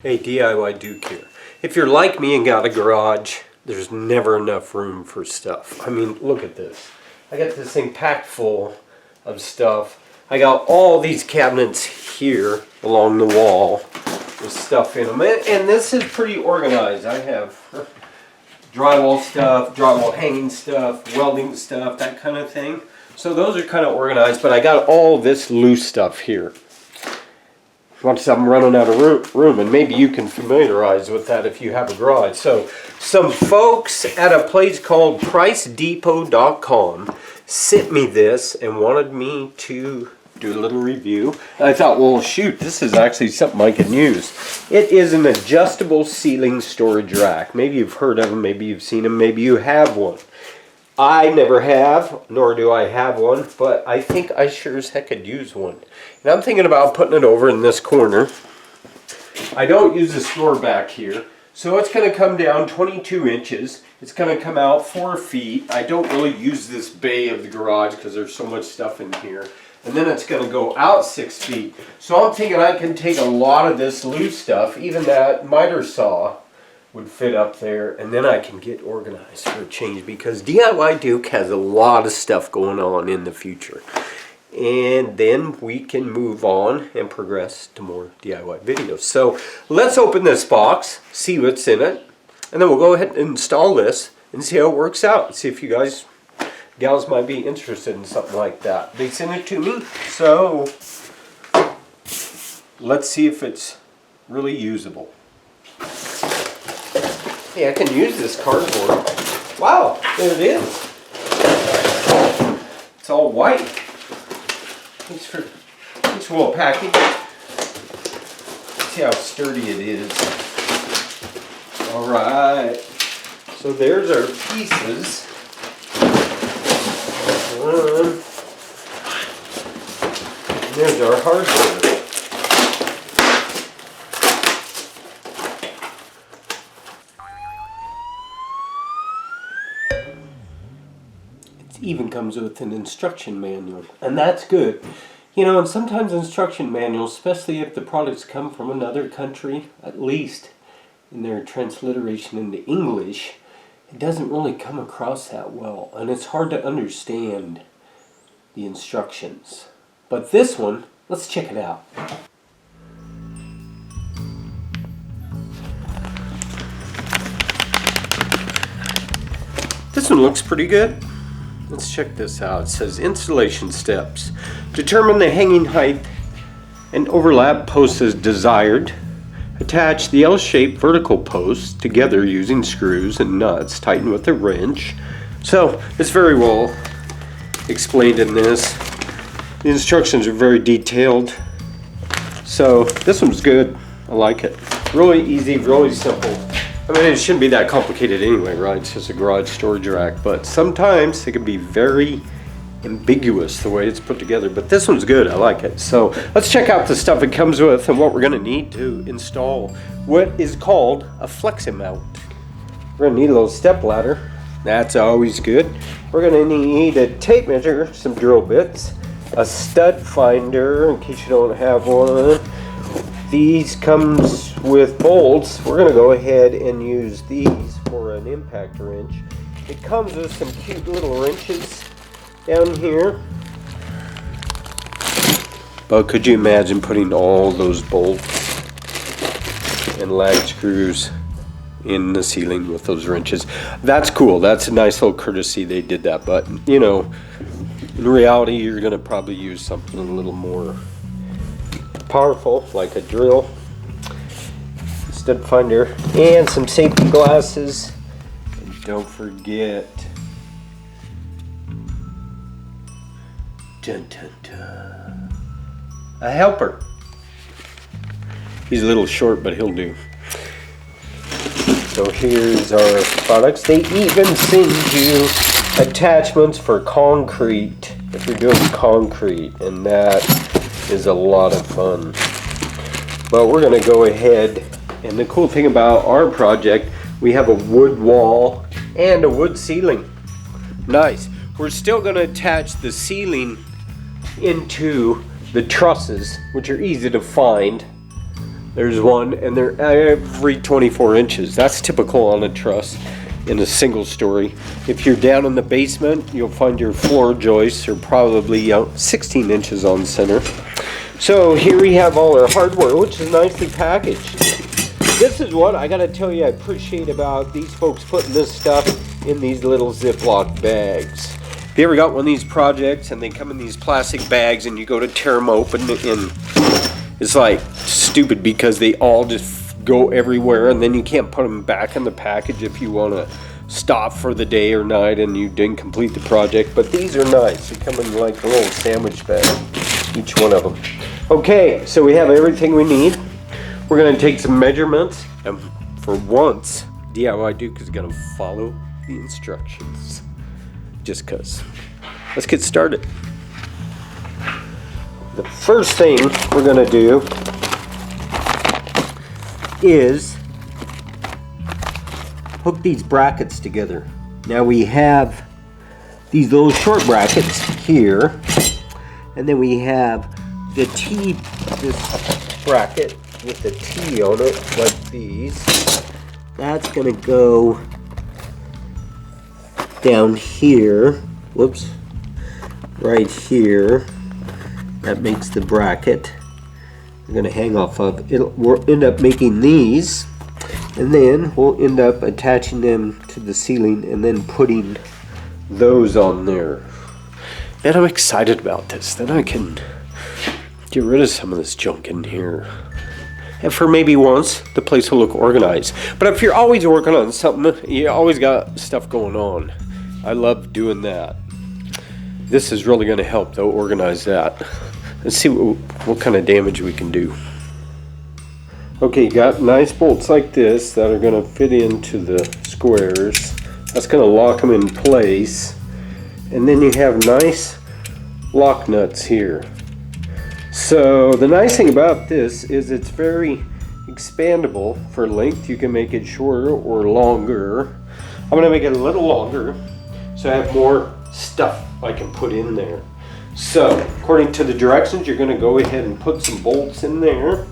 Hey, DIY Duke here. If you're like me and got a garage, there's never enough room for stuff. I mean, look at this. I got this thing packed full of stuff. I got all these cabinets here along the wall with stuff in them. And this is pretty organized. I have drywall stuff, drywall hanging stuff, welding stuff, that kind of thing. So those are kind of organized, but I got all this loose stuff here. Once I'm running out of room, and maybe you can familiarize with that if you have a garage. So some folks at a place called PriceDepot.com sent me this and wanted me to do a little review. I thought, well, shoot, this is actually something I can use. It is an adjustable ceiling storage rack. Maybe you've heard of them, maybe you've seen them, maybe you have one. I never have, nor do I have one, but I think I sure as heck could use one. And I'm thinking about putting it over in this corner. I don't use the store back here, so it's going to come down 22 inches. It's going to come out 4 feet. I don't really use this bay of the garage because there's so much stuff in here. And then it's going to go out 6 feet. So I'm thinking I can take a lot of this loose stuff, even that miter saw would fit up there, and then I can get organized for a change, because DIY Duke has a lot of stuff going on in the future. And then we can move on and progress to more DIY videos. So let's open this box, see what's in it, and then we'll go ahead and install this and see how it works out. See if you gals might be interested in something like that. They sent it to me, so let's see if it's really usable. Hey, I can use this cardboard. Wow, there it is. It's all white. Thanks for well packaged. See how sturdy it is. All right. So there's our pieces. And there's our hardware. Even comes with an instruction manual, and that's good. You know, and sometimes instruction manuals, especially if the products come from another country, at least in their transliteration into English, it doesn't really come across that well, and it's hard to understand the instructions. But this one, let's check it out. This one looks pretty good. Let's check this out. It says installation steps. Determine the hanging height and overlap posts as desired. Attach the L-shaped vertical posts together using screws and nuts. Tighten with a wrench. So it's very well explained in this. The instructions are very detailed. So this one's good. I like it. Really easy, really simple. I mean, it shouldn't be that complicated anyway, right? It's just a garage storage rack, but sometimes it can be very ambiguous the way it's put together, but this one's good. I like it. So let's check out the stuff it comes with and what we're going to need to install what is called a Fleximount. We're going to need a little step ladder. That's always good. We're going to need a tape measure, some drill bits, a stud finder in case you don't have one. These comes with bolts. We're going to go ahead and use these for an impact wrench. It comes with some cute little wrenches down here. But could you imagine putting all those bolts and lag screws in the ceiling with those wrenches? That's cool. That's a nice little courtesy they did that. But, you know, in reality, you're going to probably use something a little more powerful, like a drill, stud finder, and some safety glasses. And don't forget, dun, dun, dun, a helper. He's a little short, but he'll do. So here's our products. They even send you attachments for concrete if you're doing concrete, and that is a lot of fun. But we're going to go ahead, and the cool thing about our project, we have a wood wall and a wood ceiling. Nice. We're still going to attach the ceiling into the trusses, which are easy to find. There's one, and they're every 24 inches. That's typical on a truss in a single story. If you're down in the basement, you'll find your floor joists are probably 16 inches on center. So here we have all our hardware, which is nicely packaged. This is what I gotta tell you I appreciate about these folks putting this stuff in these little Ziploc bags. If you ever got one of these projects and they come in these plastic bags and you go to tear them open, and it's like stupid because they all just go everywhere, and then you can't put them back in the package if you want to stop for the day or night and you didn't complete the project. But these are nice. They come in like a little sandwich bag, each one of them. Okay, so we have everything we need. We're going to take some measurements, and for once, DIY Duke is going to follow the instructions. Just because. Let's get started. The first thing we're going to do is hook these brackets together. Now we have these little short brackets here, and then we have the T, this bracket with the T on it, like these. That's gonna go down here, whoops, right here. That makes the bracket. We're gonna hang off of. We'll end up making these, and then we'll end up attaching them to the ceiling and then putting those on there. And I'm excited about this. Then I can get rid of some of this junk in here. And for maybe once, the place will look organized. But if you're always working on something, you always got stuff going on. I love doing that. This is really going to help, though, organize that. Let's see what kind of damage we can do. Okay, you got nice bolts like this that are going to fit into the squares. That's going to lock them in place. And then you have nice lock nuts here. So the nice thing about this is it's very expandable for length. You can make it shorter or longer. I'm going to make it a little longer so I have more stuff I can put in there. So according to the directions, you're going to go ahead and put some bolts in there.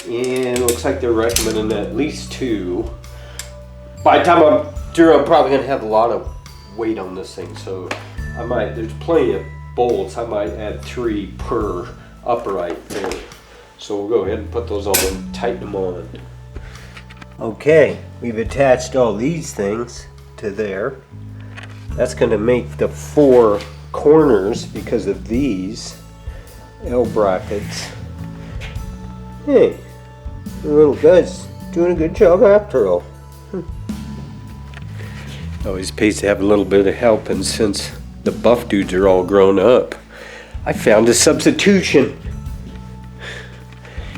And it looks like they're recommending at least 2. By the time I'm through, I'm probably going to have a lot of weight on this thing. So there's plenty of bolts. I might add 3 per upright there. So we'll go ahead and put those on and tighten them on. Okay, we've attached all these things to there. That's going to make the 4 corners because of these L brackets. Hey, the little guy's doing a good job after all. Always pays to have a little bit of help, and since the buff dudes are all grown up, I found a substitution.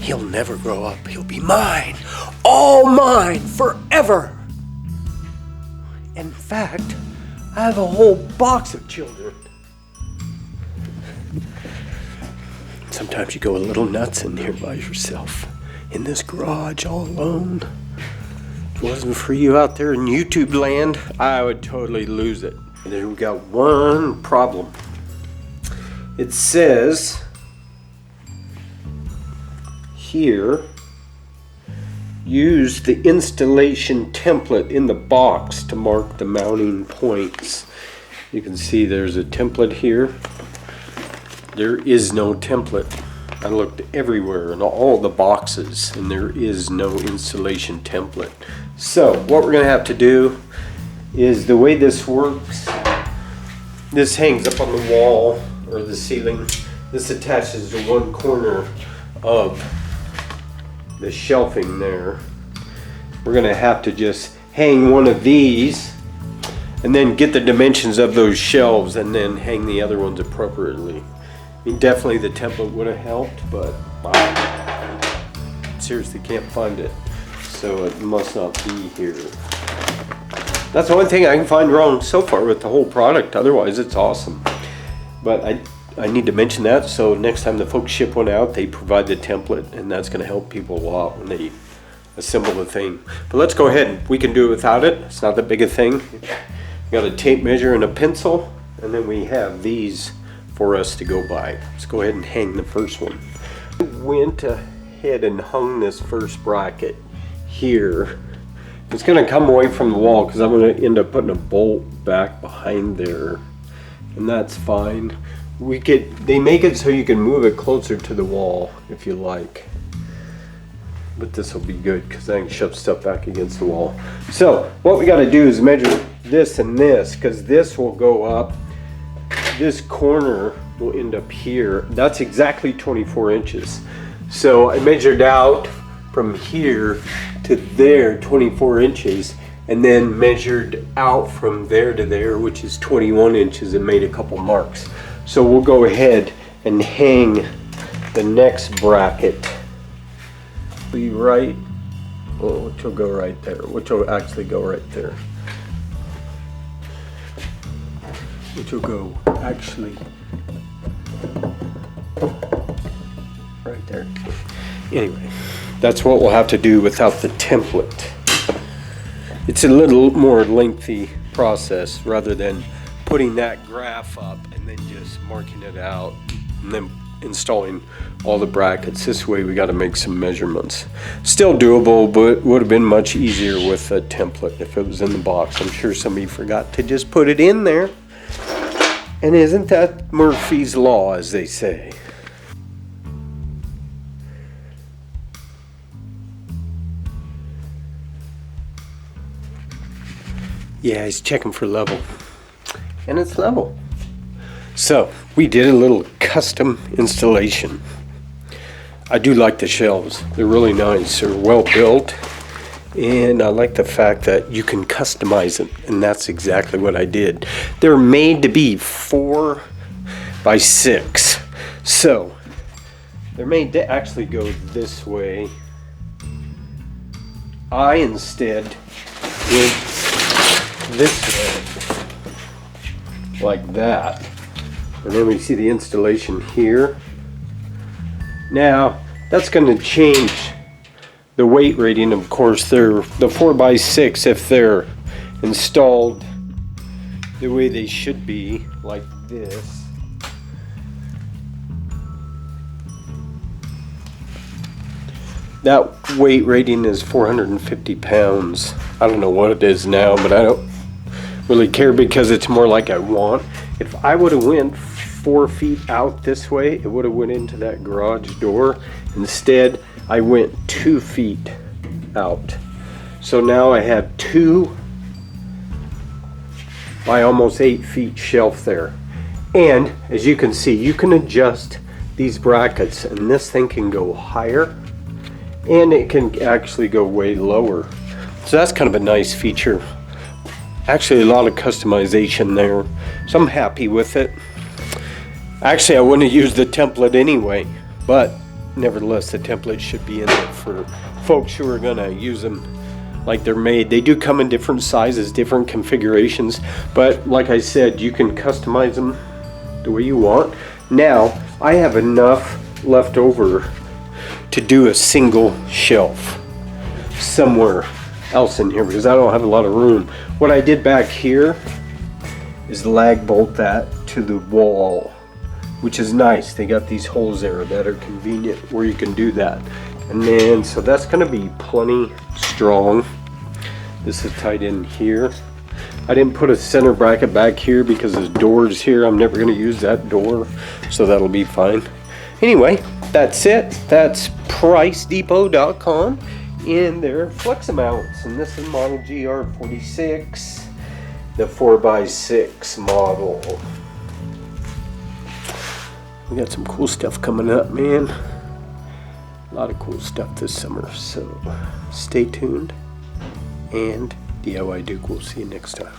He'll never grow up. He'll be mine. All mine forever. In fact, I have a whole box of children. Sometimes you go a little nuts in here by yourself, in this garage all alone. If it wasn't for you out there in YouTube land, I would totally lose it. And then we got one problem. It says here, use the installation template in the box to mark the mounting points. You can see there's a template here. There is no template. I looked everywhere in all the boxes and there is no installation template. So what we're going to have to do is, the way this works, this hangs up on the wall or the ceiling. This attaches to one corner of the shelving there. We're going to have to just hang one of these and then get the dimensions of those shelves and then hang the other ones appropriately. I mean, definitely the template would have helped, but I seriously can't find it. So it must not be here. That's the one thing I can find wrong so far with the whole product. Otherwise, it's awesome. But I need to mention that, so next time the folks ship one out, they provide the template, and that's going to help people a lot when they assemble the thing. But let's go ahead. We can do it without it. It's not that big a thing. We got a tape measure and a pencil, and then we have these for us to go by. Let's go ahead and hang the first one. I went ahead and hung this first bracket here. It's gonna come away from the wall because I'm gonna end up putting a bolt back behind there, and that's fine. They make it so you can move it closer to the wall if you like. But this will be good because I can shove stuff back against the wall. So what we got to do is measure this and this, because this will go up. This corner will end up here. That's exactly 24 inches. So I measured out from here to there 24 inches, and then measured out from there to there, which is 21 inches, and made a couple marks. So we'll go ahead and hang the next bracket. Be right, well, which will go right there, which will actually go right there, which will go actually right there. Anyway, that's what we'll have to do without the template. It's a little more lengthy process rather than putting that graph up and then just marking it out and then installing all the brackets. This way we got to make some measurements. Still doable, but would have been much easier with a template if it was in the box. I'm sure somebody forgot to just put it in there. And isn't that Murphy's Law, as they say? Yeah, he's checking for level. And it's level. So we did a little custom installation. I do like the shelves. They're really nice. They're well built. And I like the fact that you can customize it. And that's exactly what I did. They're made to be 4 by 6. So they're made to actually go this way. I instead went this way, like that. And then we see the installation here. Now that's going to change the weight rating. Of course, they're the 4 by 6 if they're installed the way they should be, like this. That weight rating is 450 pounds. I don't know what it is now, but I don't really care because it's more like I want. If I would have went 4 feet out this way, it would have went into that garage door. Instead, I went 2 feet out. So now I have 2 by almost 8 feet shelf there. And as you can see, you can adjust these brackets, and this thing can go higher and it can actually go way lower. So that's kind of a nice feature. Actually, a lot of customization there, so I'm happy with it. Actually, I wouldn't have used the template anyway, but nevertheless, the template should be in it for folks who are gonna use them like they're made. They do come in different sizes, different configurations, but like I said, you can customize them the way you want. Now, I have enough left over to do a single shelf somewhere else in here because I don't have a lot of room. What I did back here is lag bolt that to the wall, which is nice. They got these holes there that are convenient where you can do that. And then, so that's gonna be plenty strong. This is tied in here. I didn't put a center bracket back here because there's doors here. I'm never gonna use that door, so that'll be fine. Anyway, that's it. That's PriceDepot.com in their Fleximounts. And this is model GR46, the 4 by 6 model. We got some cool stuff coming up, man. A lot of cool stuff this summer, so stay tuned. And DIY Duke, we'll see you next time.